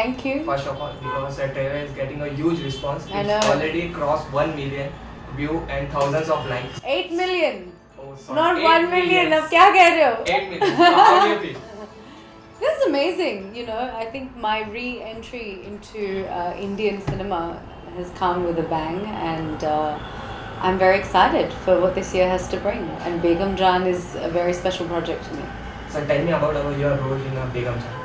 Thank you. First of all, because the trailer is getting a huge response. I know. It's already crossed 1 million view and thousands of likes. 8 million. Oh, sorry. Not 8 1 million. millions. अब क्या कह रहे हो? 8 million. So how do you feel? That's amazing. You know, I think my re-entry into Indian cinema has come with a bang, and I'm very excited for what this year has to bring. And Begum Jaan is a very special project to me. So tell me about your role in Begum Jaan.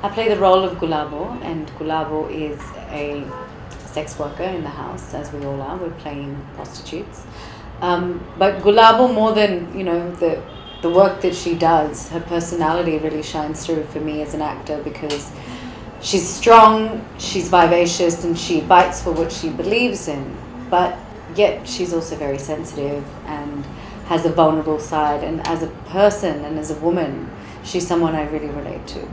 I play the role of Gulabo, and Gulabo is a sex worker in the house, as we all are. We're playing prostitutes. But Gulabo, more than, you know, the work that she does, her personality really shines through for me as an actor, because she's strong, she's vivacious, and she fights for what she believes in. But yet she's also very sensitive and has a vulnerable side. And as a person and as a woman, she's someone I really relate to.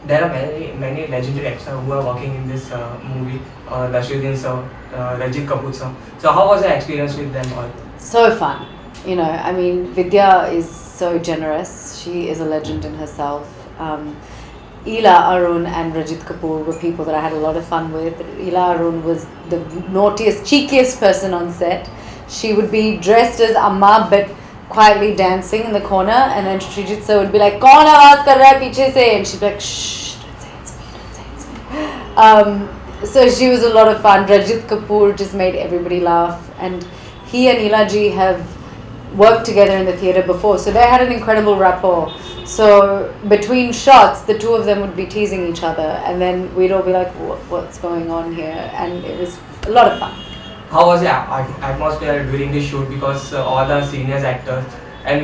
There are many legendary actors who are working in this movie. Rashidin sir, Rajit Kapoor sir. So how was the experience with them all? So fun. You know, I mean, Vidya is so generous. She is a legend in herself. Ila Arun and Rajit Kapoor were people that I had a lot of fun with. Ila Arun was the naughtiest, cheekiest person on set. She would be dressed as Amma but quietly dancing in the corner, and then Srijit sir would be like, "Kaun awaaz kar raha hai piche se?" And she'd be like, "Shh, don't say it's me, don't say it's me." So she was a lot of fun. Rajit Kapoor just made everybody laugh, and he and Ilaji have worked together in the theatre before, so they had an incredible rapport. So between shots, the two of them would be teasing each other, and then we'd all be like, "What's going on here?" And it was a lot of fun. How was the atmosphere during the shoot? Because all the seniors actors and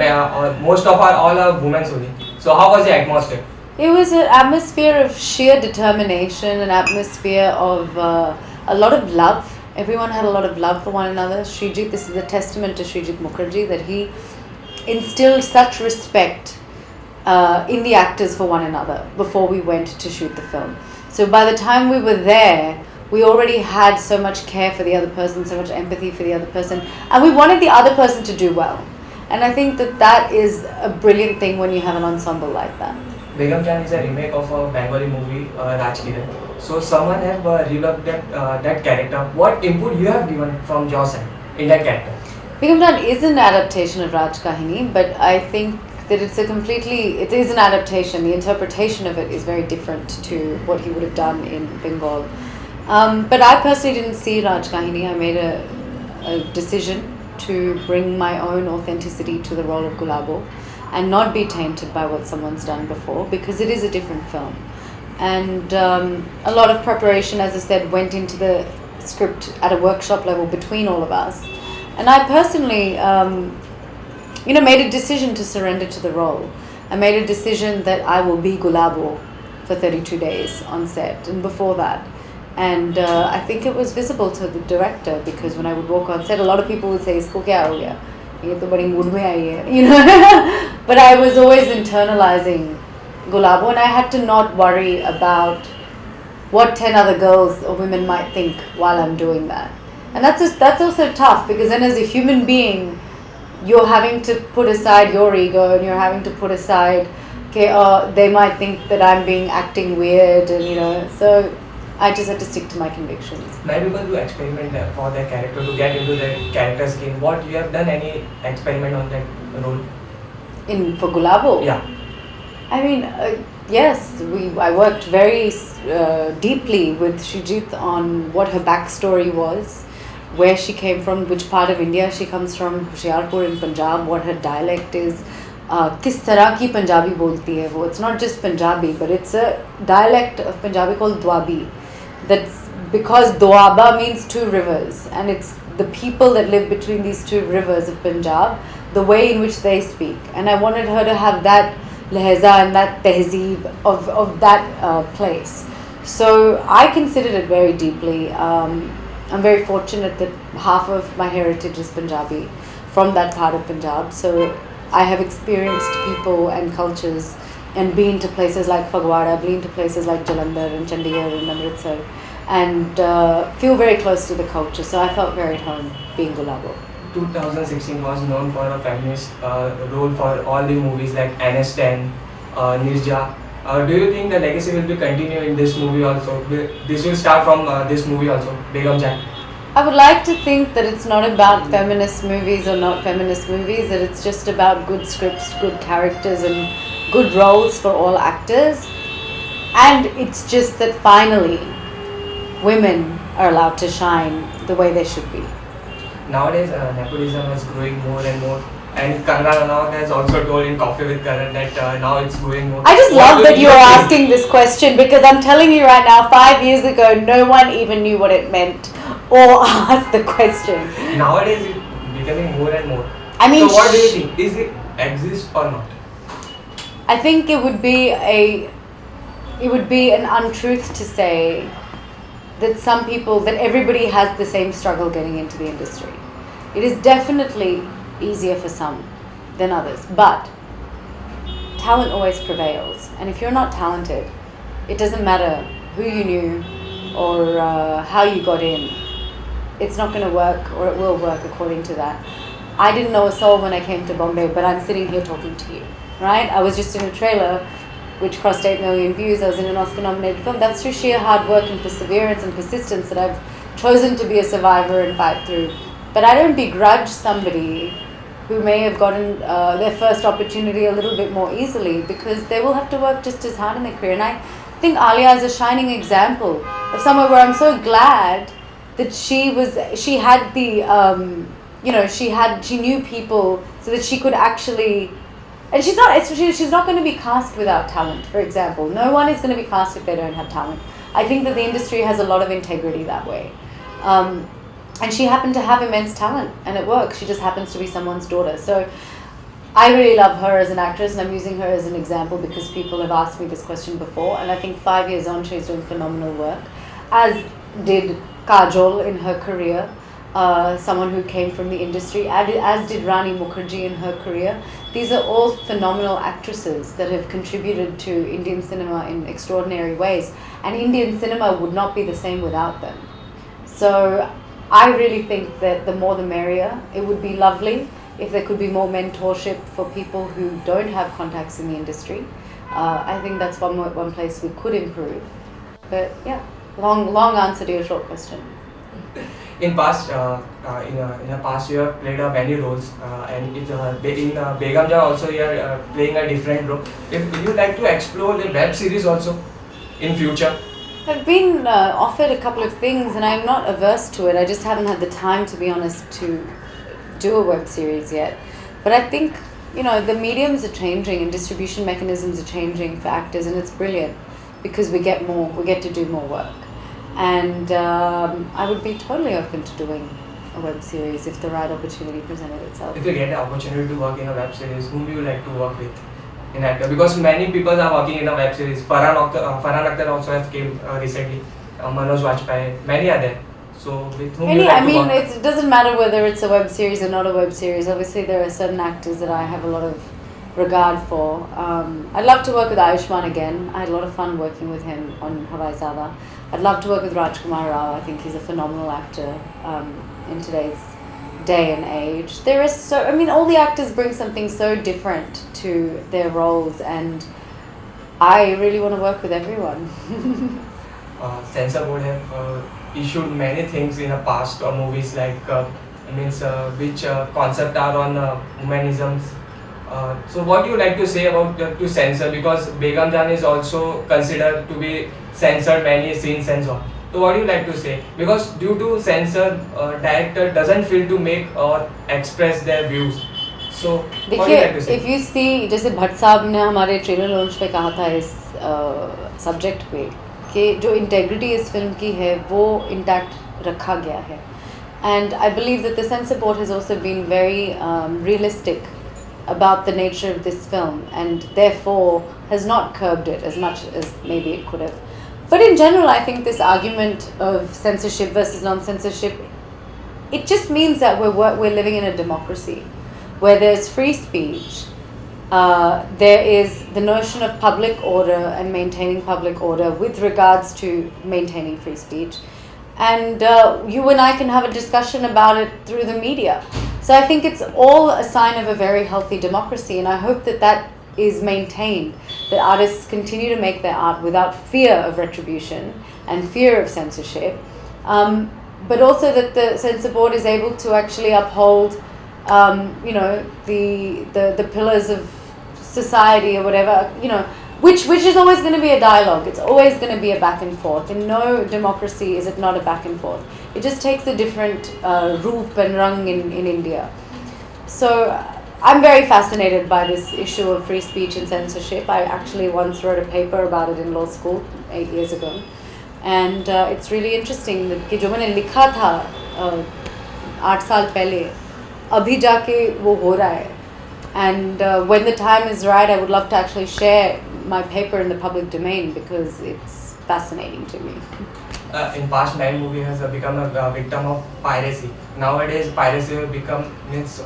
most of all are women only. So how was the atmosphere? It was an atmosphere of sheer determination, an atmosphere of a lot of love. Everyone had a lot of love for one another. Srijit, this is a testament to Srijit Mukherjee, that he instilled such respect in the actors for one another before we went to shoot the film. So by the time we were there, we already had so much care for the other person, so much empathy for the other person, and we wanted the other person to do well. And I think that is a brilliant thing when you have an ensemble like that. Begum Jaan is a remake of a Bengali movie, Raj Kiran. So someone have reworked that character. What input you have given from your side in that character? Begum Jaan is an adaptation of Raj Kahini, but I think that it is an adaptation. The interpretation of it is very different to what he would have done in Bengal. But I personally didn't see Raj Kahini. I made a decision to bring my own authenticity to the role of Gulabo and not be tainted by what someone's done before, because it is a different film. And a lot of preparation, as I said, went into the script at a workshop level between all of us. And I personally, made a decision to surrender to the role. I made a decision that I will be Gulabo for 32 days on set, and before that. And I think it was visible to the director, because when I would walk on set, a lot of people would say, "Isko kya ho gaya? Ye to badi mood mein aayi hai," you know. But I was always internalizing Gulabo, and I had to not worry about what 10 other girls or women might think while I'm doing that. And that's also tough, because then as a human being, you're having to put aside your ego, and you're having to put aside, okay, they might think that I'm acting weird, and you know, so I just had to stick to my convictions. Many people do experiment for their character to get into their character skin. What, you have done any experiment on that role? For Gulabo? Yeah. I mean, yes, I worked very deeply with Srijit on what her backstory was, where she came from, which part of India she comes from, Hoshiarpur in Punjab, what her dialect is, किस तरह की पंजाबी बोलती है वो. It's not just Punjabi, but it's a dialect of Punjabi called Dwabi. That's because Doaba means two rivers, and it's the people that live between these two rivers of Punjab, the way in which they speak. And I wanted her to have that lehza and that tehzeeb of that place. So I considered it very deeply. I'm very fortunate that half of my heritage is Punjabi, from that part of Punjab. So I have experienced people and cultures and been to places like Fagwara, been to places like Jalandhar and Chandigarh and Amritsar, and feel very close to the culture. So I felt very at home being Gulabo. 2016 was known for a feminist role for all the movies like NS10, Nirja, Do you think the legacy will be continued in this movie also? This will start from this movie also, Begum Jaan. I would like to think that it's not about feminist movies or not feminist movies, that it's just about good scripts, good characters, and good roles for all actors. And it's just that finally, women are allowed to shine the way they should be. Nowadays, nepotism is growing more and more. And Kangana Ranaut has also told in Coffee with Karan that now it's growing more. I just What love do that you you're think? asking this question, because I'm telling you right now, 5 years ago, no one even knew what it meant or asked the question. Nowadays, it's becoming more and more. I mean, so what do you think? Is it exist or not? I think it would be an untruth to say that that everybody has the same struggle getting into the industry. It is definitely easier for some than others, but talent always prevails. And if you're not talented, it doesn't matter who you knew or how you got in. It's not going to work, or it will work according to that. I didn't know a soul when I came to Bombay, but I'm sitting here talking to you, right? I was just in a trailer which crossed 8 million views. I was in an Oscar-nominated film. That's through sheer hard work and perseverance and persistence that I've chosen to be a survivor and fight through. But I don't begrudge somebody who may have gotten their first opportunity a little bit more easily, because they will have to work just as hard in their career. And I think Alia is a shining example of somewhere where I'm so glad that she had the, she knew people so that she could actually, and she's not going to be cast without talent, for example. No one is going to be cast if they don't have talent. I think that the industry has a lot of integrity that way. And she happened to have immense talent, and it works. She just happens to be someone's daughter. So I really love her as an actress, and I'm using her as an example because people have asked me this question before. And I think 5 years on, she's doing phenomenal work, as did Kajol in her career, someone who came from the industry, as did Rani Mukherjee in her career. These are all phenomenal actresses that have contributed to Indian cinema in extraordinary ways. And Indian cinema would not be the same without them. So I really think that the more the merrier. It would be lovely if there could be more mentorship for people who don't have contacts in the industry. I think that's one place we could improve. But yeah, long answer to your short question. In past, in a past, you have played many roles, and in Begum Jaan also you are playing a different role. If you like to explore the web series also in future. I've been offered a couple of things, and I'm not averse to it. I just haven't had the time, to be honest, to do a web series yet. But I think, the mediums are changing and distribution mechanisms are changing for actors, and it's brilliant because we get to do more work. And I would be totally open to doing a web series if the right opportunity presented itself. If you get the opportunity to work in a web series, whom do you like to work with? In actor, because many people are working in a web series. Farhan Akhtar also have came recently. Manoj Vajpayee, many are there. So with whom you like to work? It doesn't matter whether it's a web series or not a web series. Obviously, there are certain actors that I have a lot of regard for. I'd love to work with Ayushmann again. I had a lot of fun working with him on Hawai Zada. I'd love to work with Rajkumar Rao. I think he's a phenomenal actor in today's day and age. All the actors bring something so different to their roles, and I really want to work with everyone. Censor board have issued many things in the past movies, like which concept are on humanisms. So what do you like to say about to censor, because Begum Jaan is also considered to be censored many scenes and so on. So what do you like to say? Because due to censor, director doesn't feel to make or express their views. So what do you like to say? If you see, जैसे भट्ट साहब ने हमारे trailer launch पे कहा था इस subject पे कि जो इंटेग्रिटी इस फिल्म की है वो इंटैक्ट रखा गया है. And I believe that the censor board has also been very realistic about the nature of this film, and therefore has not curbed it as much as maybe it could have. But in general, I think this argument of censorship versus non-censorship, it just means that we're living in a democracy where there's free speech. There is the notion of public order and maintaining public order with regards to maintaining free speech. And you and I can have a discussion about it through the media. So I think it's all a sign of a very healthy democracy, and I hope that is maintained, that artists continue to make their art without fear of retribution and fear of censorship, but also that the censor board is able to actually uphold, the pillars of society or whatever, which is always going to be a dialogue. It's always going to be a back and forth. In no democracy is it not a back and forth. It just takes a different roop and rung in India. So I'm very fascinated by this issue of free speech and censorship. I actually once wrote a paper about it in law school 8 years ago. And it's really interesting that कि जो मैंने लिखा था 8 साल पहले अभी जाके वो हो रहा है. And when the time is right, I would love to actually share my paper in the public domain because it's fascinating to me. In past, many movie has become a victim of piracy. Nowadays, piracy has become it's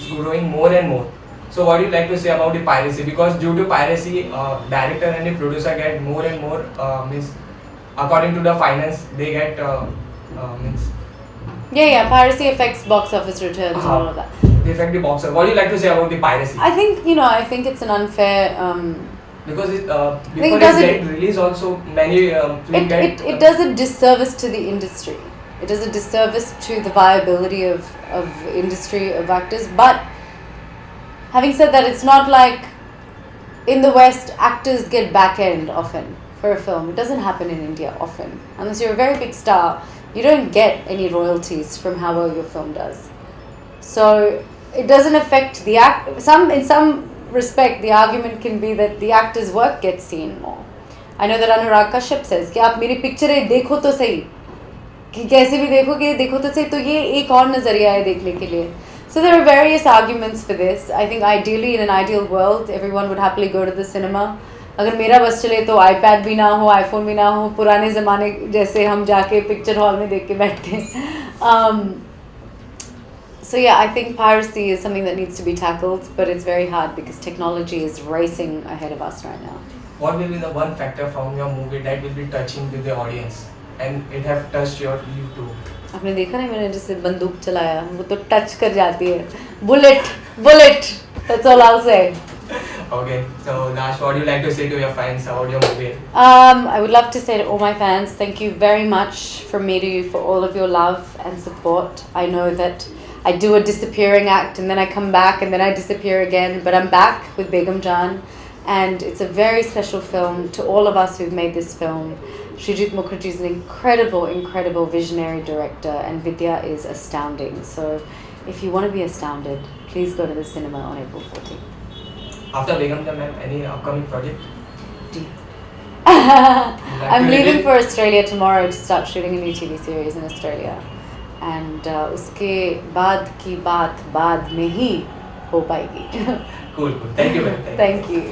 growing more and more. So, what do you like to say about the piracy? Because due to piracy, director and the producer get more and more according to the finance they get piracy affects box office returns and all of that. They affect the box office. What do you like to say about the piracy? I think it's an unfair. Because before it get release also many it does a disservice to the industry. It does a disservice to the viability of industry of actors. But having said that, it's not like in the West actors get back end often for a film. It doesn't happen in India often. Unless you're a very big star, you don't get any royalties from how well your film does. So it doesn't affect the in some respect, the argument can be that the actor's work gets seen more. I know that Anurag Kashyap says कि आप मेरी पिक्चरें देखो तो सही, कि कैसे भी देखोगे देखो तो सही, तो ये एक और नज़रिया है देखने के लिए. So there are various arguments for this. I think ideally, in an ideal world, everyone would happily go to the cinema. अगर मेरा बस चले तो iPad भी ना हो, iPhone भी ना हो, पुराने ज़माने जैसे हम जाके पिक्चर हॉल में देख के बैठते हैं. So yeah, I think piracy is something that needs to be tackled, but it's very hard because technology is racing ahead of us right now. What will be the one factor from your movie that will be touching with the audience and it have touched you too? आपने देखा ना मैंने जैसे बंदूक चलाया, वो तो touch कर जाती है. Bullet. That's all I'll say. Okay, so last, what do you like to say to your fans about your movie? I would love to say to all my fans, thank you very much from me to you for all of your love and support. I know that I do a disappearing act and then I come back and then I disappear again, but I'm back with Begum Jaan, and it's a very special film to all of us who've made this film. Srijit Mukherjee is an incredible visionary director, and Vidya is astounding. So if you want to be astounded, please go to the cinema on April 14th. After Begum Jaan, any upcoming project? I'm leaving for Australia tomorrow to start shooting a new TV series in Australia. And उसके बाद की बात बाद में ही हो पाएगी. Cool. Thank you. Thank you.